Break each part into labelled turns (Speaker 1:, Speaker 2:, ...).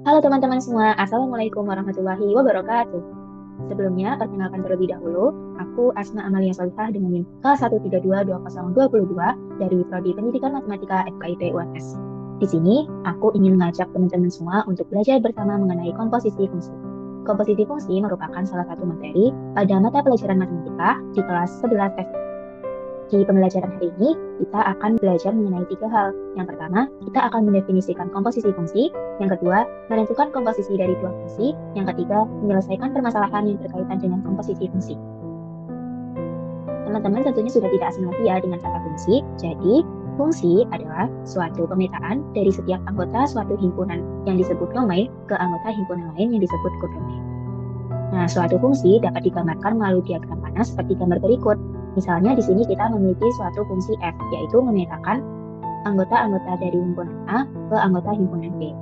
Speaker 1: Halo teman-teman semua, Assalamualaikum warahmatullahi wabarakatuh. Sebelumnya, perkenalkan terlebih dahulu, aku Asma Amalia Solihah dengan NIM K1322022 dari Prodi Pendidikan Matematika FKIP UNS. Di sini, aku ingin mengajak teman-teman semua untuk belajar bersama mengenai komposisi fungsi. Komposisi fungsi merupakan salah satu materi pada mata pelajaran matematika di kelas 11 FIP. Di pembelajaran hari ini, kita akan belajar mengenai 3 hal. Yang pertama, kita akan mendefinisikan komposisi fungsi. Yang kedua, menentukan komposisi dari 2 fungsi. Yang ketiga, menyelesaikan permasalahan yang berkaitan dengan komposisi fungsi. Teman-teman tentunya sudah tidak asing lagi ya dengan kata fungsi. Jadi, fungsi adalah suatu pemetaan dari setiap anggota suatu himpunan yang disebut domain ke anggota himpunan lain yang disebut kodomain. Nah, suatu fungsi dapat digambarkan melalui diagram panas seperti gambar berikut. Misalnya di sini kita memiliki suatu fungsi F, yaitu memetakan anggota-anggota dari himpunan A ke anggota himpunan B.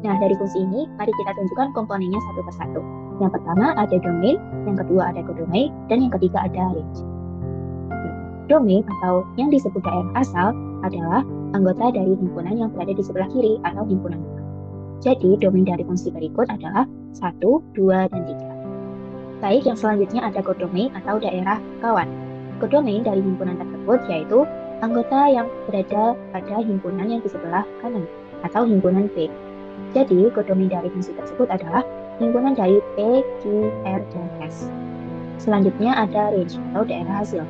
Speaker 1: Nah, dari fungsi ini, mari kita tunjukkan komponennya satu persatu. Yang pertama ada domain, yang kedua ada kodomain, dan yang ketiga ada range. Domain atau yang disebut daerah asal adalah anggota dari himpunan yang berada di sebelah kiri atau himpunan A. Jadi, domain dari fungsi berikut adalah 1, 2, dan 3. Baik, yang selanjutnya ada kodomain atau daerah kawan. Kodomain dari himpunan tersebut yaitu anggota yang berada pada himpunan yang di sebelah kanan atau himpunan B. Jadi, kodomain dari fungsi tersebut adalah himpunan dari P, Q, R, dan S. Selanjutnya ada range atau daerah hasil.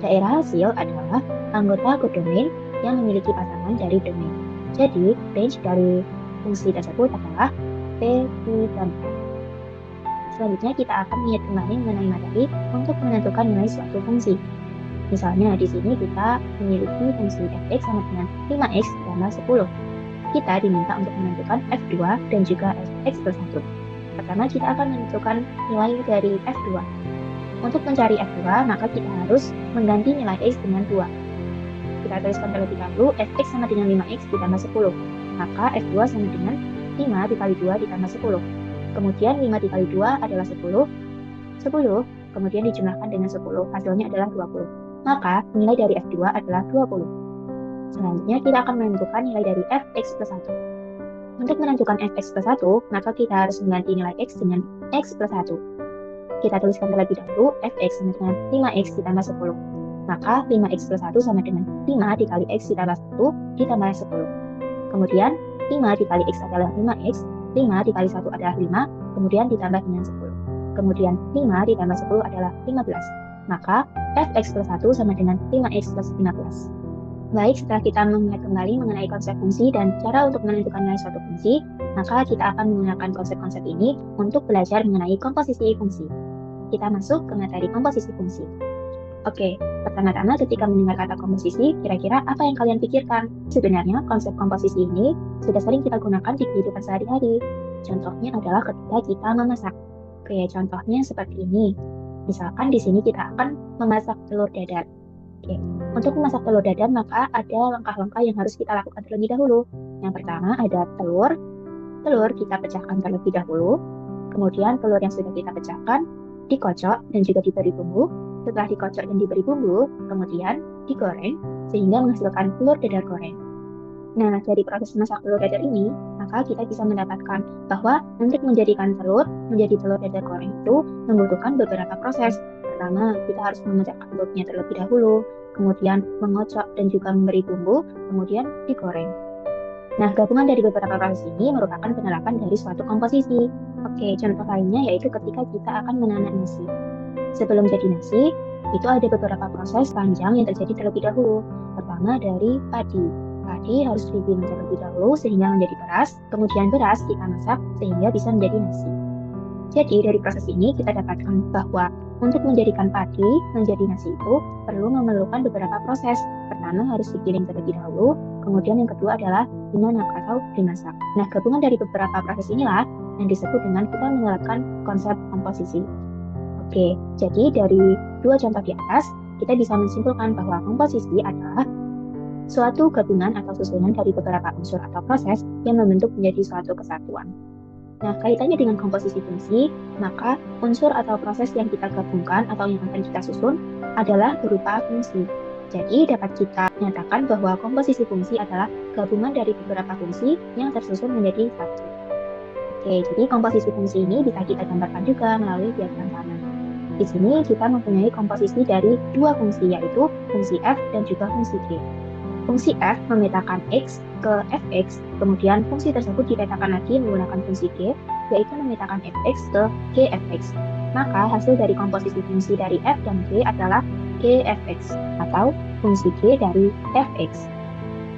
Speaker 1: Daerah hasil adalah anggota kodomain yang memiliki pasangan dari domain. Jadi, range dari fungsi tersebut adalah P, Q, dan R. Selanjutnya kita akan melihat kembali mengenai materi untuk menentukan nilai suatu fungsi. Misalnya di sini kita memiliki fungsi f(x) sama dengan 5x ditambah 10. Kita diminta untuk menentukan f2 dan juga f(x) plus 1. Pertama kita akan menentukan nilai dari f2. Untuk mencari f2 maka kita harus mengganti nilai x dengan 2. Kita tuliskan terlebih dahulu f(x) sama dengan 5x ditambah 10. Maka f2 sama dengan 5 dikali 2 ditambah 10. Kemudian 5 dikali 2 adalah 10. 10 kemudian dijumlahkan dengan 10, hasilnya adalah 20. Maka nilai dari f2 adalah 20. Selanjutnya kita akan menentukan nilai dari fx plus 1. Untuk menentukan fx plus 1, maka kita harus mengganti nilai x dengan x plus 1. Kita tuliskan terlebih dahulu fx sama dengan 5x ditambah 10. Maka 5x plus 1 sama dengan 5 dikali x ditambah 1 ditambah 10. Kemudian 5 dikali x adalah 5x, 5 dikali 1 adalah 5, kemudian ditambah dengan 10. Kemudian 5 ditambah 10 adalah 15. Maka fx plus 1 sama dengan 5x plus 15. Baik, setelah kita mengingat kembali mengenai konsep fungsi dan cara untuk menentukan nilai suatu fungsi, maka kita akan menggunakan konsep-konsep ini untuk belajar mengenai komposisi fungsi. Kita masuk ke materi komposisi fungsi. Oke, pertama-tama ketika mendengar kata komposisi, kira-kira apa yang kalian pikirkan? Sebenarnya konsep komposisi ini sudah sering kita gunakan di kehidupan sehari-hari. Contohnya adalah ketika kita memasak. Oke, contohnya seperti ini. Misalkan di sini kita akan memasak telur dadar. Oke, untuk memasak telur dadar maka ada langkah-langkah yang harus kita lakukan terlebih dahulu. Yang pertama ada telur. Telur kita pecahkan terlebih dahulu. Kemudian telur yang sudah kita pecahkan dikocok dan juga diberi bumbu. Setelah dikocok dan diberi bumbu, kemudian digoreng sehingga menghasilkan telur dadar goreng. Nah, dari proses memasak telur dadar ini, maka kita bisa mendapatkan bahwa untuk menjadikan telur menjadi telur dadar goreng itu membutuhkan beberapa proses. Pertama, kita harus memecahkan telurnya terlebih dahulu, kemudian mengocok dan juga memberi bumbu, kemudian digoreng. Nah, gabungan dari beberapa proses ini merupakan penerapan dari suatu komposisi. Oke, contoh lainnya yaitu ketika kita akan menanak nasi. Sebelum jadi nasi, itu ada beberapa proses panjang yang terjadi terlebih dahulu. Pertama dari padi. Padi harus dibilang terlebih dahulu sehingga menjadi beras, kemudian beras kita masak sehingga bisa menjadi nasi. Jadi dari proses ini kita dapatkan bahwa untuk menjadikan padi menjadi nasi itu perlu memerlukan beberapa proses. Pertama harus digiling terlebih dahulu, kemudian yang kedua adalah dinanak atau dimasak. Nah, gabungan dari beberapa proses inilah yang disebut dengan kita menerapkan konsep komposisi. Oke, jadi dari dua contoh di atas, kita bisa menyimpulkan bahwa komposisi adalah suatu gabungan atau susunan dari beberapa unsur atau proses yang membentuk menjadi suatu kesatuan. Nah, kaitannya dengan komposisi fungsi, maka unsur atau proses yang kita gabungkan atau yang akan kita susun adalah berupa fungsi. Jadi, dapat kita nyatakan bahwa komposisi fungsi adalah gabungan dari beberapa fungsi yang tersusun menjadi satu. Oke, jadi komposisi fungsi ini bisa kita gambarkan juga melalui diagram sana. Di sini kita mempunyai komposisi dari dua fungsi, yaitu fungsi f dan juga fungsi g. Fungsi f memetakan x ke fx, kemudian fungsi tersebut dipetakan lagi menggunakan fungsi g, yaitu memetakan fx ke gfx. Maka hasil dari komposisi fungsi dari f dan g adalah gfx, atau fungsi g dari fx.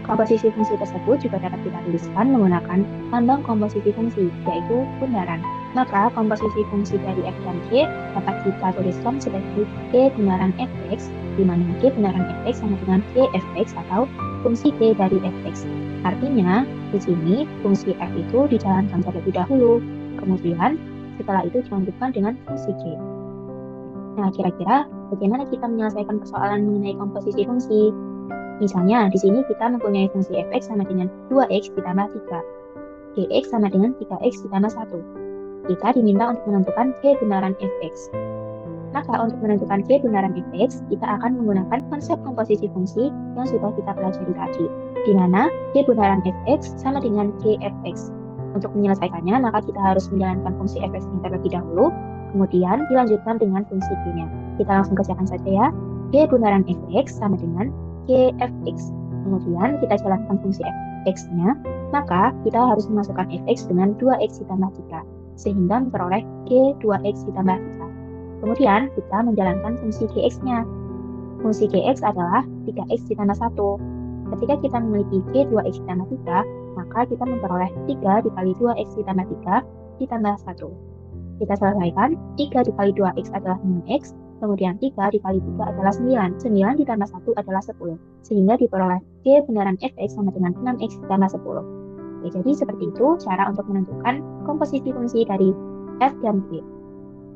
Speaker 1: Komposisi fungsi tersebut juga dapat kita tuliskan menggunakan lambang komposisi fungsi, yaitu bundaran. Maka komposisi fungsi dari f dan g dapat kita tuliskan sebagai g bundaran fx, di mana g bundaran fx sama dengan gfx atau fungsi g dari fx. Artinya, di sini fungsi f itu dijalankan terlebih dahulu, kemudian setelah itu dilanjutkan dengan fungsi g. Nah, kira-kira bagaimana kita menyelesaikan persoalan mengenai komposisi fungsi? Misalnya, di sini kita mempunyai fungsi fx sama dengan 2x ditambah 3. Gx sama dengan 3x ditambah 1. Kita diminta untuk menentukan g bundaran fx. Maka untuk menentukan g bundaran fx, kita akan menggunakan konsep komposisi fungsi yang sudah kita pelajari tadi, di mana g bundaran fx sama dengan gfx. Untuk menyelesaikannya, maka kita harus menjalankan fungsi fx terlebih dahulu, kemudian dilanjutkan dengan fungsi g-nya. Kita langsung kerjakan saja ya. G bundaran fx sama dengan gfx. Kemudian kita jalankan fungsi fx-nya, maka kita harus memasukkan fx dengan 2x ditambah 3, sehingga memperoleh g 2x ditambah 3. Kemudian kita menjalankan fungsi gx-nya. Fungsi gx adalah 3x ditambah 1. Ketika kita memiliki g 2x ditambah 3, maka kita memperoleh 3 dikali 2x ditambah 3 ditambah 1. Kita selesaikan, 3 dikali 2x adalah 6x, kemudian 3 dikali 3 adalah 9. 9 ditambah 1 adalah 10. Sehingga diperoleh g bundaran fx sama dengan 6x ditambah 10. Oke, jadi seperti itu cara untuk menentukan komposisi fungsi dari f dan g.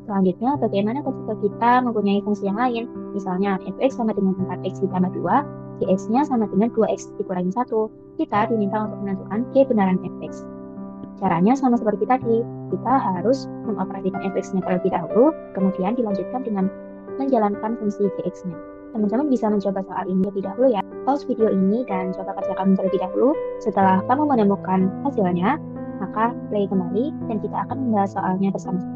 Speaker 1: Selanjutnya, bagaimana ketika kita mempunyai fungsi yang lain? Misalnya, fx sama dengan 4x ditambah 2, gx-nya sama dengan 2x dikurangi 1. Kita diminta untuk menentukan g bundaran fx. Caranya sama seperti tadi, kita harus mengoperasikan fx-nya terlebih dahulu, kemudian dilanjutkan dengan menjalankan fungsi gx-nya. Teman-teman bisa mencoba soal ini lebih dahulu ya. Pause video ini dan coba kerjakan terlebih dahulu. Setelah kamu menemukan hasilnya, maka play kembali dan kita akan membahas soalnya bersama-sama.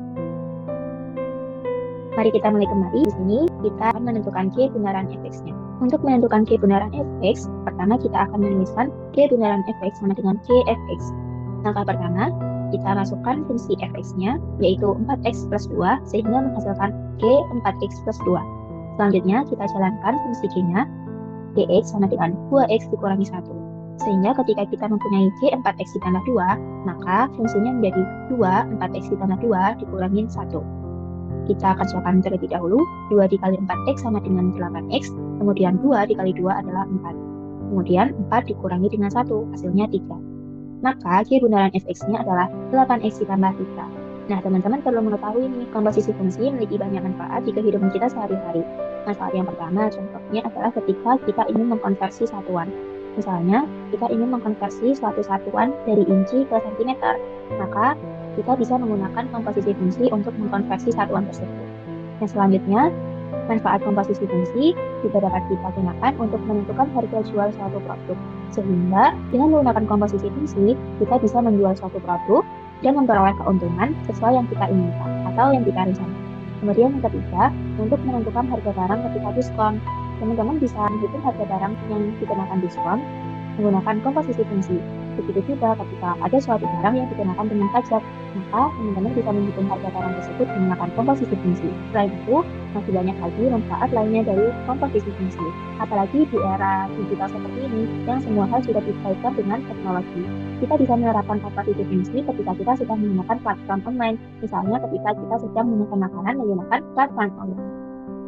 Speaker 1: Mari kita mulai kembali. Di sini kita akan menentukan g bundaran fx-nya. Untuk menentukan g bundaran fx, pertama kita akan menuliskan g bundaran fx sama dengan gfx. Langkah pertama, kita masukkan fungsi fx-nya, yaitu 4x plus 2, sehingga menghasilkan g 4x plus 2. Selanjutnya, kita jalankan fungsi g-nya, gx sama dengan 2x dikurangi 1. Sehingga ketika kita mempunyai g 4x ditambah 2, maka fungsinya menjadi 2, 4x ditambah 2 dikurangi 1. Kita kerjakan terlebih dahulu, 2 dikali 4x sama dengan 8x, kemudian 2 dikali 2 adalah 4. Kemudian 4 dikurangi dengan 1, hasilnya 3. Maka g bundaran fx-nya adalah 8x ditambah 3. Nah, teman-teman perlu mengetahui nih, komposisi fungsi memiliki banyak manfaat di kehidupan kita sehari-hari. Manfaat yang pertama, contohnya adalah ketika kita ingin mengkonversi satuan. Misalnya, kita ingin mengkonversi suatu satuan dari inci ke sentimeter, maka kita bisa menggunakan komposisi fungsi untuk mengkonversi satuan tersebut. Yang selanjutnya, manfaat komposisi fungsi juga dapat kita gunakan untuk menentukan harga jual suatu produk. Sehingga dengan menggunakan komposisi fungsi, kita bisa menjual suatu produk dan memperoleh keuntungan sesuai yang kita inginkan atau yang kita rencanakan. Kemudian yang ketiga, untuk menentukan harga barang ketika diskon. Teman-teman bisa menghitung harga barang yang dikenakan diskon menggunakan komposisi fungsi. Begitu juga ketika ada suatu barang yang dikenakan dengan pajak, maka teman-teman bisa menghitung harga barang tersebut menggunakan komposisi fungsi. Selain itu, masih banyak lagi manfaat lainnya dari komposisi fungsi. Apalagi di era digital seperti ini, yang semua hal sudah dikaitkan dengan teknologi. Kita bisa menerapkan komposisi fungsi ketika kita sedang menggunakan platform online. Misalnya ketika kita sedang memesan makanan menggunakan platform online.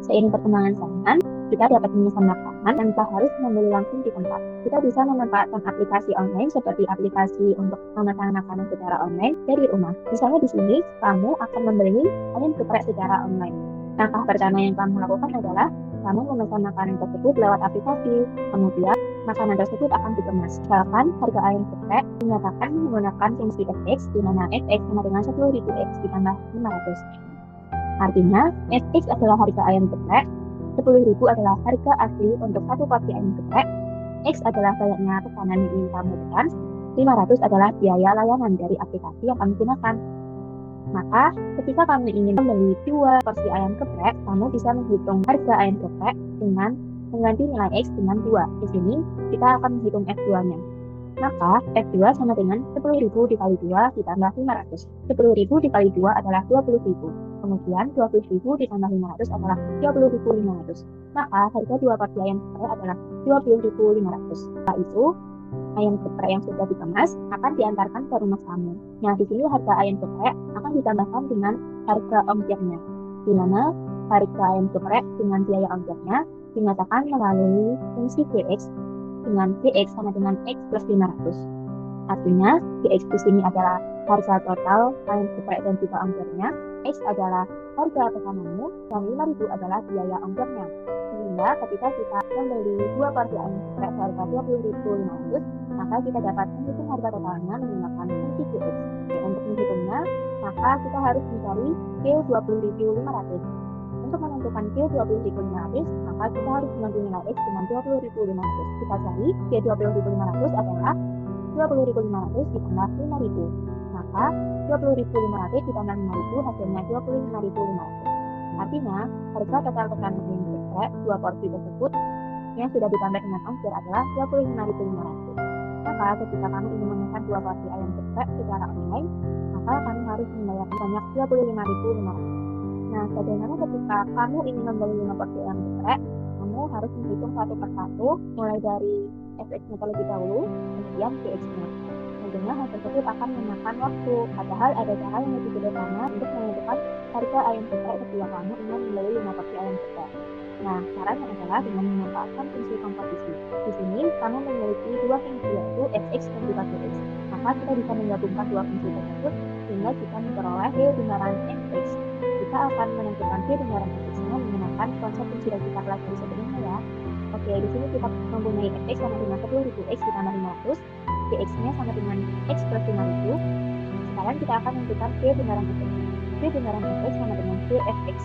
Speaker 1: Seiring perkembangan zaman, kita dapat memesan makanan tanpa harus membeli langsung di tempat. Kita bisa memanfaatkan aplikasi online seperti aplikasi untuk memesan makanan secara online dari rumah. Misalnya di sini, kamu akan membeli ayam geprek secara online. Langkah pertama yang kamu lakukan adalah kamu memesan makanan tersebut lewat aplikasi. Kemudian, makanan tersebut akan dikemas. Misalkan harga ayam geprek dinyatakan menggunakan fungsi fx, di mana fx sama dengan 10.000x ditambah 500. Artinya, fx adalah harga ayam geprek, 10.000 adalah harga asli untuk satu porsi ayam geprek, X adalah banyaknya pesanan yang ingin kamu pesan, 500 adalah biaya layanan dari aplikasi yang kami gunakan. Maka, ketika kamu ingin membeli 2 porsi ayam geprek, kamu bisa menghitung harga ayam geprek dengan mengganti nilai X dengan 2. Di sini, kita akan menghitung F2-nya. Maka, F2 sama dengan 10.000 dikali 2 ditambah 500. 10.000 dikali 2 adalah 20.000. Kemudian, 20.000 ditambah 500 adalah 20.500. Maka, harga 2 porsi ayam geprek adalah 20.500. Setelah itu, ayam geprek yang sudah dikemas akan diantarkan ke rumah kamu. Nah, di sini harga ayam geprek akan ditambahkan dengan harga ongkirnya, di mana harga ayam geprek dengan biaya ongkirnya dinyatakan melalui fungsi Gx, dengan Gx sama dengan X plus 500. Artinya, Gx di sini adalah harga total ayam geprek dan juga ongkirnya, X adalah harga pesananmu, dan 5.000 adalah biaya ongkirnya. Sehingga ketika kita membeli 2 porsi ayam geprek seharga 20.500, maka kita dapat menghitung harga totalnya menggunakan fungsi Gx. Untuk menghitungnya, maka kita harus mencari G20.500. Untuk menentukan G20.500, maka kita harus mengambil nilai X dengan 20.500. Kita cari G20.500 adalah 20.500 ditambah 5.000. Maka 20.500 ditambah 5.000 hasilnya 25.500. Artinya, harga total pesanan ayam geprek 2 porsi tersebut yang sudah ditambah dengan ongkir adalah 25.500. Maka ketika kamu ingin memesan 2 porsi ayam geprek secara online, maka kamu harus membayar sebanyak 25.500. Nah, bagaimana ketika kamu ingin membeli 5 porsi ayam geprek, kamu harus menghitung satu persatu, mulai dari FX-nya terlebih dahulu, kemudian GX-nya. Tentunya hal tersebut akan memakan waktu, padahal ada cara yang lebih sederhana untuk menentukan harga ayam geprek ketika kamu ingin membeli 5 porsi ayam geprek. Nah, caranya adalah dengan memanfaatkan fungsi komposisi. Di sini, kamu memiliki 2 fungsi, yaitu fx dan juga gx. Maka kita bisa menggabungkan 2 fungsi tersebut, sehingga kita memperoleh D binaran fx. Kita akan menentukan D binaran fx-nya menggunakan konsep yang sudah kita pelajari sebelumnya ya. Oke, di sini kita mempunyai fx sama dengan 10.000 x ditambah 500, gx-nya sama dengan x plus 5.000. Sekarang kita akan menentukan D binaran fx. D binaran fx sama dengan dfx.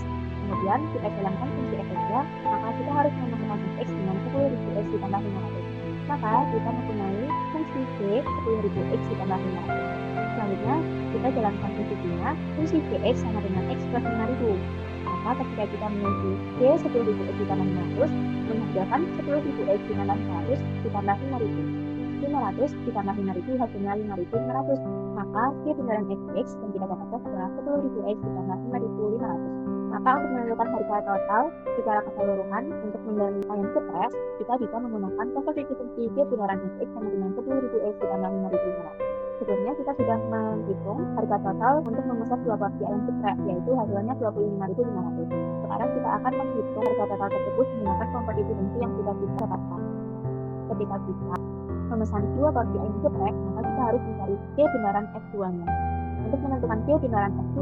Speaker 1: Kemudian kita jalankan fungsi fx-nya, maka kita harus menemukan fx dengan 10.000 x ditambah 500. Maka kita mempunyai fungsi g 10.000 x ditambah 500. Selanjutnya, kita jalankan fungsi g-nya, fungsi gx sama dengan x plus 5.000. Maka ketika kita memiliki g 10.000 x ditambah 500, menghasilkan 10.000 x ditambah 100 ditambah 5.000. 500 ditambah 5.000 hasilnya 5.500. Maka D binaran fx yang kita dapatkan adalah 10.000 x ditambah 5.500. Maka untuk menentukan harga total secara keseluruhan untuk membeli ayam geprek, kita bisa menggunakan komposisi fungsi D binaran fx sama dengan 10.000 x ditambah 5.500. Sebelumnya kita sudah menghitung harga total untuk memesan 2 porsi ayam geprek, yaitu hasilnya 25.500. Sekarang kita akan menghitung harga total tersebut menggunakan komposisi fungsi yang sudah kita dapatkan. Ketika kita memesan 2 porsi ayam geprek, maka kita harus mencari D binaran F2-nya. Untuk menentukan D binaran F2,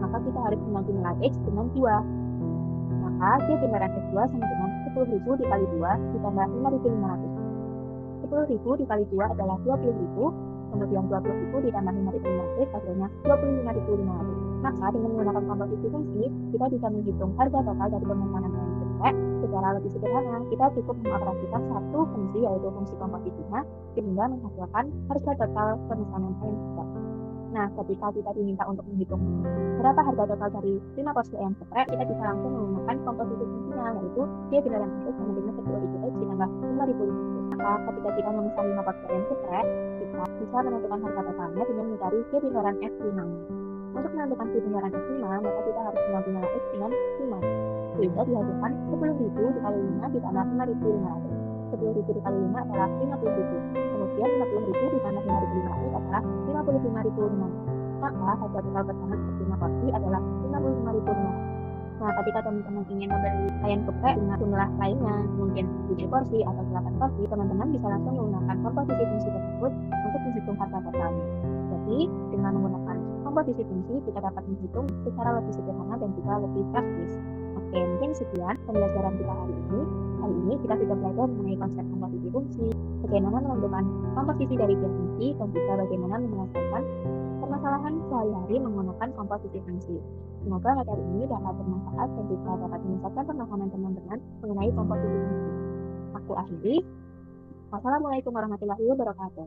Speaker 1: maka kita harus mengganti nilai X dengan 2. Maka D binaran F2 sama dengan 10.000 dikali 2 ditambah 5.500. 10.000 dikali 2 adalah 20.000, kemudian 20.000 ditambah 5.500 hasilnya 25.500. Maka dengan menggunakan komposisi fungsi, kita bisa menghitung harga total dari pemesanan ayam geprek secara lebih sederhana. Kita cukup mengoperasikan satu fungsi, yaitu fungsi komposisinya, sehingga menghasilkan harga total pemesanan ayam geprek. Nah, ketika kita diminta untuk menghitung berapa harga total dari 5 porsi ayam geprek, kita bisa langsung menggunakan komposisi fungsinya, yaitu D binaran fx sama dengan 10.000 x ditambah 5.500. Maka ketika kita memesan 5 porsi ayam geprek, kita bisa menentukan harga totalnya dengan mencari D binaran F5-nya. Untuk menentukan D binaran F5, maka kita harus mengganti nilai X dengan 5. Sehingga dihasilkan 10.000 dikali 5 ditambah 5.500. 10.000 dikali 5 adalah 50.000. Kemudian 50.000 ditambah 5.500 adalah 55.500. Maka harga total pesanan per 5 porsi adalah 55.500. Nah, ketika teman-teman ingin membeli ayam geprek dengan jumlah lainnya, mungkin 7 porsi atau 8 porsi, teman-teman bisa langsung menggunakan komposisi fungsi tersebut untuk menghitung harga totalnya. Jadi, dengan menggunakan komposisi fungsi, kita dapat menghitung secara lebih sederhana dan juga lebih praktis. Oke, mungkin sekian pembelajaran kita hari ini. Hari ini kita sudah belajar mengenai konsep komposisi fungsi, bagaimana menentukan komposisi dari tiap fungsi, dan juga bagaimana menyelesaikan permasalahan sehari-hari menggunakan komposisi fungsi. Semoga materi ini dapat bermanfaat dan juga dapat meningkatkan pemahaman teman-teman mengenai komposisi fungsi. Aku akhiri. Wassalamualaikum warahmatullahi wabarakatuh.